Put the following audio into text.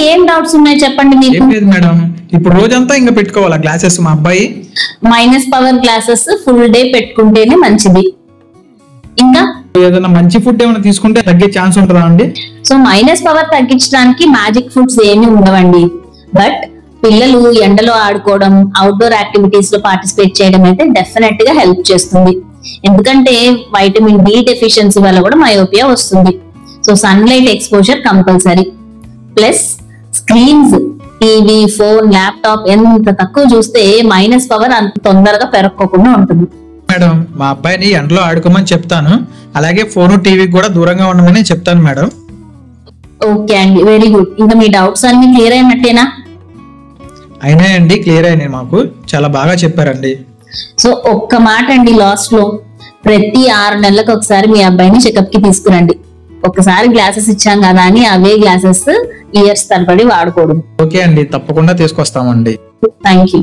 ఏం డౌట్స్ ఉన్నాయి చెప్పండి మీకు? ఏం లేదు మేడం, ఇప్పుడు రోజంతా ఇంకా పెట్టుకోవాలా గ్లాసెస్ మా అబ్బాయి? Minus power glasses full day పెట్టుకుంటేనే మంచిది. ఇంకా ఏదైనా మంచి ఫుడ్ ఏమైనా తీసుకుంటే తగ్గే ఛాన్స్ ఉంటుందా అండి? సో మైనస్ పవర్ తగ్గించడానికి మ్యాజిక్ ఫుడ్స్ ఏమి ఉండవండి. బట్ పిల్లలు ఎండలో ఆడుకోవడం, అవుట్డోర్ యాక్టివిటీస్ లో పార్టిసిపేట్ చేయడం అయితే డెఫినెట్ గా హెల్ప్ చేస్తుంది. ఎందుకంటే వైటమిన్ డి డెఫిషియన్సీ వల్ల కూడా మయోపియా వస్తుంది. So sunlight exposure compulsory. Plus screens, TV, phone, laptop ఎంత తక్కువ చూస్తే మైనస్ పవర్ అంత తొందరగా పెరగకుండా ఉంటుంది. మేడం మా అబ్బాయిని ఎండలో ఆడుకోమని చెప్తాను, అలాగే ఫోన్ టీవీ కూడా దూరంగా ఉండమని చెప్తాను మేడం. ఓకే అండి, వెరీ గుడ్. ఇంకా మీ డౌట్స్ అన్ని క్లియర్ అయినట్టేనా? అయినాయండి, క్లియర్ అయినాయి, మాకు చాలా బాగా చెప్పారండి. సో ఒక్క మాట అండి లాస్ట్ లో, ప్రతి 6 నెలలకు ఒకసారి మీ అబ్బాయిని చెకప్ కి తీసుకురండి. ఒకసారి గ్లాసెస్ ఇచ్చాం కదా అని అవే గ్లాసెస్ ఇయర్స్ తరబడి వాడకూడదు. ఓకే అండి, తప్పకుండా తీసుకొస్తామండి. Thank you.